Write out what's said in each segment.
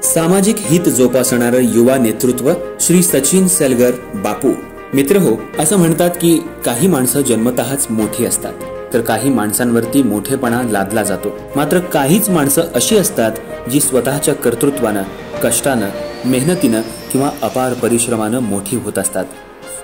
सामाजिक हित जोपासणारं युवा नेतृत्व श्री सचिन सेलगर बापू। मित्रहो, असं म्हणतात की काही माणसं जन्मतःच मोठी असतात, तर काही माणसांवरती मोठेपणा लादला जातो। मात्र काहीच माणसं अशी असतात जी स्वतःच्या कर्तृत्वानं, कष्टानं, मेहनतीनं किंवा अपार परिश्रमानं मोठी होत असतात।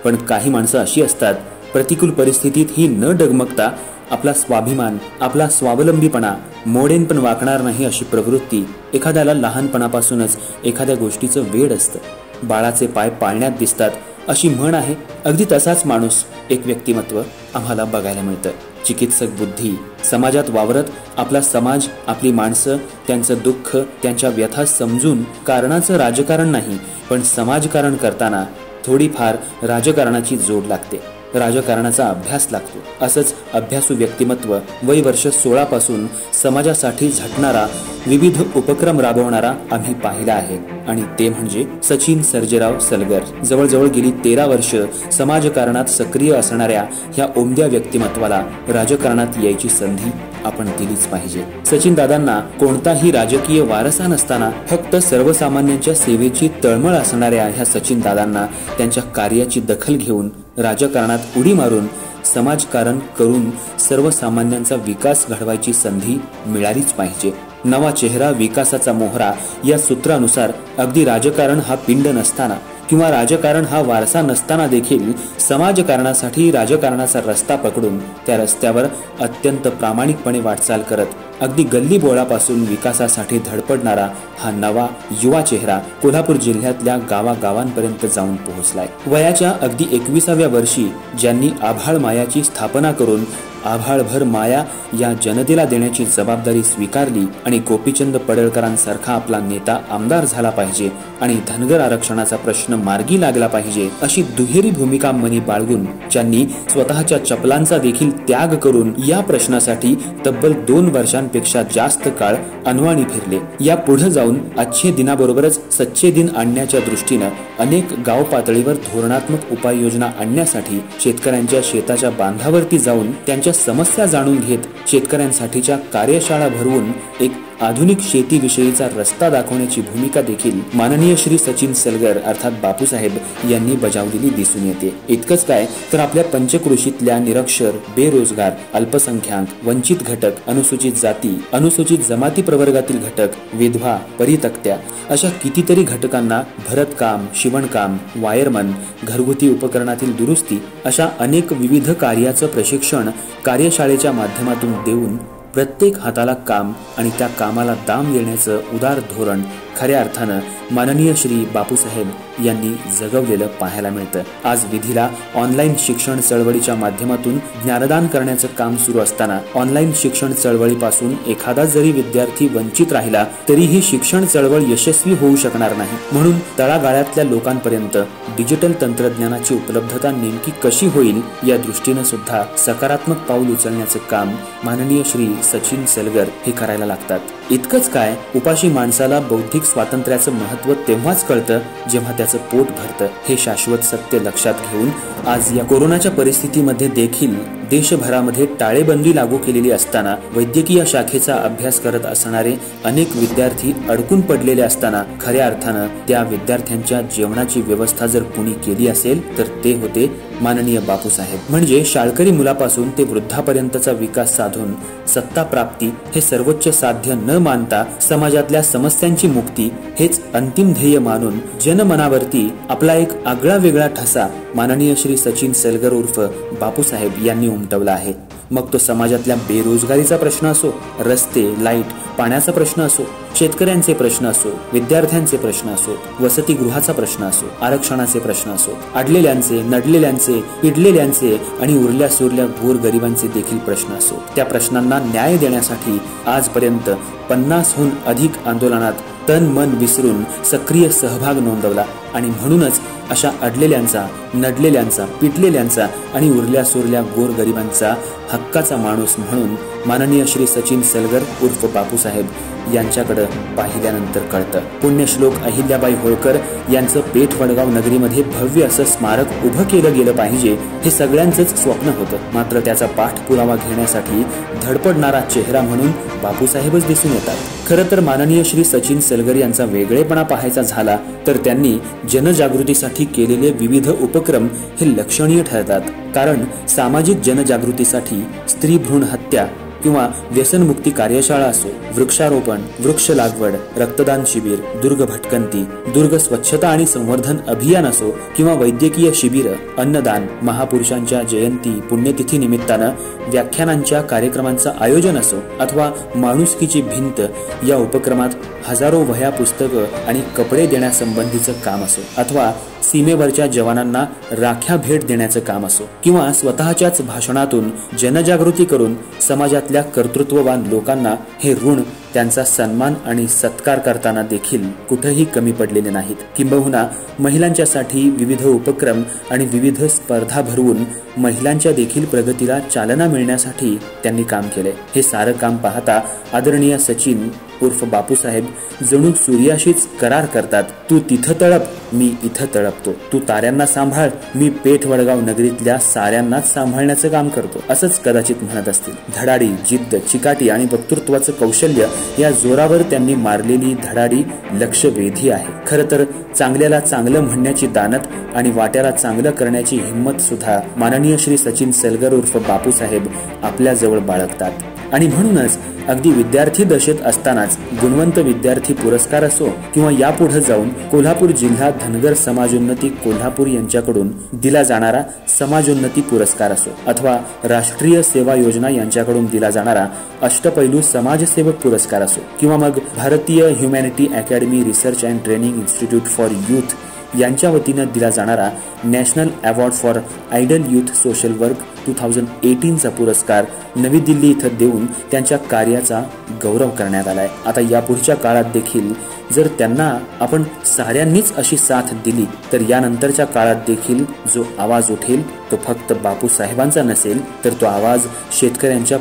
पण काही माणसं अशी असतात, प्रतिकूल परिस्थितीत ही न डगमगता आपला स्वाभिमान, आपला स्वावलंबीपणा मोडेन पण वाकणार नाही अशी प्रवृत्ती एखाद्याला लहानपणापासूनच एखाद्या गोष्टीचं वेड असतं। बाळाचे पाय पाळण्यात दिसतात अशी म्हण आहे। अगदी तसाच माणूस, एक व्यक्तिमत्व आम्हाला बघायला मिळतं। चिकित्सक बुद्धी, समाजात वावरत आपला समाज, आपली माणसं, त्यांचं दुःख, त्यांच्या व्यथा समजून कारणाचं राजकारण नाही पण समाजकारण करताना थोडीफार राजकारणाची जोड लागते, राजकारणाचा अभ्यास लागतो। असंच अभ्यासू व्यक्तिमत्व वय वर्ष 16 पासून समाजासाठी झटणारा, विविध उपक्रम राबवणारा आम्ही पाहिला आहे आणि ते म्हणजे सचिन सर्जेराव सलगर। जवळजवळ गेली 13 वर्ष समाजकारणात सक्रिय असणाऱ्या ह्या उमद्या व्यक्तिमत्वाला राजकारणात यायची संधी आपण दिलीच पाहिजे। सचिन दादांना कोणताही राजकीय वारसा नसताना फक्त सर्वसामान्यांच्या सेवेची तळमळ असणाऱ्या ह्या सचिन दादांना त्यांच्या कार्याची दखल घेऊन राजकारणात उडी मारून समाजकारण करून सर्वसामान्यांचा विकास घडवायची संधी मिळालीच पाहिजे। नवा चेहरा विकासाचा मोहरा या सूत्रानुसार अगदी राजकारण हा पिंड नसताना किंवा राजकारण हा वारसा नसताना देखील समाजकारणासाठी राजकारणाचा रस्ता पकडून त्या रस्त्यावर अत्यंत प्रामाणिकपणे वाटचाल करत अगदी गल्ली बोळापासून विकासासाठी धडपडणारा हा नवा युवा चेहरा कोल्हापूर जिल्ह्यातल्या गावागावांपर्यंत जाऊन पोहोचलाय। वयाच्या अगदी 21व्या वर्षी ज्यांनी आभाळ मायाची स्थापना करून आभाळभर माया या जनतेला देण्याची जबाबदारी स्वीकारली आणि गोपीचंद पडळकरांसारखा आपला नेता आमदार झाला पाहिजे आणि धनगर आरक्षणाचा प्रश्न मार्गी लागला पाहिजे अशी दुहेरी भूमिका मनी बाळगून ज्यांनी स्वतःच्या चपलांचा देखील त्याग करून या प्रश्नासाठी तब्बल 2 वर्षांपेक्षा जास्त काळ अनवाणी फिरले। या पुढे जाऊन अच्छे दिनाबरोबरच सच्चे दिन आणण्याच्या दृष्टीनं अनेक गाव पातळीवर धोरणात्मक उपाययोजना आणण्यासाठी शेतकऱ्यांच्या शेताच्या बांधावरती जाऊन त्यांच्या समस्या जाणून घेत शेतकऱ्यांसाठीच्या कार्यशाळा भरवून एक आधुनिक शेतीविषयीचा रस्ता दाखवण्याची भूमिका देखील माननीय श्री सचिन सेलगर अर्थात बापूसाहेब यांनी बजावलेली दिसून येते। इतकंच काय तर आपल्या पंचक्रोशीतल्या निरक्षर, बेरोजगार, अल्पसंख्याक, वंचित घटक, अनुसूचित जाती, अनुसूचित जमाती प्रवर्गातील घटक, विधवा, परितक्त्या अशा कितीतरी घटकांना भरतकाम, शिवणकाम, वायरमन, घरगुती उपकरणातील दुरुस्ती अशा अनेक विविध कार्याचं प्रशिक्षण कार्यशाळेच्या माध्यमातून देऊन प्रत्येक हाताला काम आणि त्या कामाला दाम देण्याचं उदार धोरण खऱ्या अर्थानं माननीय श्री बापूसाहेब यांनी जगवलेलं पाहायला मिळतं। आज विधीला ऑनलाईन शिक्षण चळवळीच्या माध्यमातून ज्ञानदान करण्याचं काम सुरू असताना ऑनलाईन शिक्षण चळवळीपासून एखादा जरी विद्यार्थी वंचित राहिला तरी ही शिक्षण चळवळ यशस्वी होऊ शकणार नाही। म्हणून तळागाळातल्या लोकांपर्यंत डिजिटल तंत्रज्ञानाची उपलब्धता नेमकी कशी होईल या दृष्टीनं सुद्धा सकारात्मक पाऊल उचलण्याचं काम माननीय श्री सचिन सेलगर हे करायला लागतात। इतकंच काय, उपाशी माणसाला बौद्धिक स्वातंत्र्याचं महत्त्व तेव्हाच कळतं जेव्हा त्याचं पोट भरतं हे शाश्वत सत्य लक्षात घेऊन आज या कोरोनाच्या परिस्थितीमध्ये देखील देशभरामध्ये टाळेबंदी लागू केलेली असताना वैद्यकीय शाखेचा अभ्यास करत असणारे अनेक विद्यार्थी अडकून पडलेले असताना खऱ्या अर्थानं त्या विद्यार्थ्यांच्या जेवणाची व्यवस्था जर कुणी केली असेल तर ते होते माननीय बापूसाहेब। म्हणजे शाळकरी मुलापासून ते वृद्धापर्यंतचा विकास साधून सत्ता प्राप्ती हे सर्वोच्च साध्य न मानता समाजातल्या समस्यांची मुक्ती हेच अंतिम ध्येय मानून जनमनावरती आपला एक आगळा वेगळा ठसा माननीय श्री सचिन सेलगर उर्फ बापूसाहेब यांनी उमटवला आहे। मग तो समाजातल्या बेरोजगारीचा प्रश्न असो, रस्ते, लाईट, पाण्याचा प्रश्न असो, शेतकऱ्यांचे प्रश्न असो, विद्यार्थ्यांचे प्रश्न असो, वसतिगृहाचा प्रश्न असो, आरक्षणाचे प्रश्न असो, अडलेल्यांचे, नडलेल्यांचे, पिडलेल्यांचे आणि उरल्या सुरल्या गोरगरिबांचे देखील प्रश्न असो, त्या प्रश्नांना न्याय देण्यासाठी आजपर्यंत 50हून अधिक आंदोलनात तन मन विसरून सक्रिय सहभाग नोंदवला आणि म्हणूनच अशा अडलेल्यांचा, नडलेल्यांचा, पिटलेल्यांचा आणि उरल्या सुरल्या गोरगरिबांचा हक्काचा माणूस म्हणून माननीय श्री सचिन सेलगर उर्फ बापूसाहेब यांच्याकडे पाहिल्यानंतर कळतं. पुण्यश्लोक अहिल्याबाई होळकर यांचं पेठ वडगाव नगरीमध्ये भव्य असं स्मारक उभं केलं गेलं पाहिजे हे सगळ्यांचंच स्वप्न होतं. मात्र त्याचा पाठपुरावा घेण्यासाठी धडपडणारा चेहरा म्हणून बापूसाहेबच दिसून येतात. खरं तर माननीय श्री सचिन सेलगर यांचा वेगळेपणा पाहायचा झाला तर त्यांनी जनजागृतीसाठी केलेले विविध उपक्रम हे लक्षणीय ठरतात. कारण सामाजिक जनजागृतीसाठी स्त्री भ्रूण हत्या किंवा व्यसनमुक्ती कार्यशाळा असो, वृक्षारोपण, वृक्ष लागवड, रक्तदान शिबिर, दुर्ग भटकंती, दुर्ग स्वच्छता आणि संवर्धन अभियान असो किंवा वैद्यकीय शिबिर, अन्नदान, महापुरुषांच्या जयंती पुण्यतिथी निमित्तानं व्याख्यानांच्या कार्यक्रमांचं आयोजन असो अथवा माणुसकीची भिंत या उपक्रमात हजारो वह्या, पुस्तकं आणि कपडे देण्यासंबंधीचं काम असो अथवा सीमेवरच्या जवानांना राख्या भेट देण्याचं काम असो किंवा स्वतःच्याच भाषणातून जनजागृती करून समाजातल्या कर्तृत्ववान लोकांना हे ऋण त्यांचा सन्मान आणि सत्कार करताना देखील कुठेही कमी पडलेले नाहीत. किंबहुना महिलांच्यासाठी विविध उपक्रम आणि विविध स्पर्धा भरवून महिलांच्या देखील प्रगतीला चालना मिळण्यासाठी त्यांनी काम केले. हे सारं काम पाहता आदरणीय सचिन उर्फ बापूसाहेब जणू सूर्याशीच करार करतात. तू तिथं तळप, मी इथं तळपतो. तू ताऱ्यांना सांभाळ, मी पेठ वडगाव नगरीतल्या साऱ्यांनाच सांभाळण्याचं काम करतो, असंच कदाचित म्हणत असतील. धडाडी, जिद्द, चिकाटी आणि वक्तृत्वाचं कौशल्य या जोरावर त्यांनी मारलेली धडाडी लक्षवेधी आहे. खरं तर चांगल्याला चांगलं म्हणण्याची दानत आणि वाट्याला चांगलं करण्याची हिंमत सुद्धा माननीय श्री सचिन सेलगर उर्फ बापूसाहेब आपल्या जवळ बाळगतात. आणि म्हणूनच अगदी विद्यार्थी दशेत असतानाच गुणवंत विद्यार्थी पुरस्कार असो किंवा यापुढे जाऊन कोल्हापूर जिल्हा धनगर समाजोन्नती कोल्हापूर यांच्याकडून दिला जाणारा समाजोन्नती पुरस्कार असो अथवा राष्ट्रीय सेवा योजना यांच्याकडून दिला जाणारा अष्टपैलू समाजसेवक पुरस्कार असो किंवा मग भारतीय humanity academy research and training institute for youth यांच्या वतीनं दिला जाणारा national award for idol youth social work 2018चा पुरस्कार नवी दिल्ली इथं देऊन त्यांच्या कार्याचा गौरव करण्यात आलाय. आता यापुढच्या काळात देखील जर त्यांना आपण साऱ्यांनीच अशी साथ दिली तर यानंतरच्या काळात देखील जो आवाज उठेल तो फक्त बापूसाहेबांचा नसेल तर तो आवाज शेतकऱ्यांच्या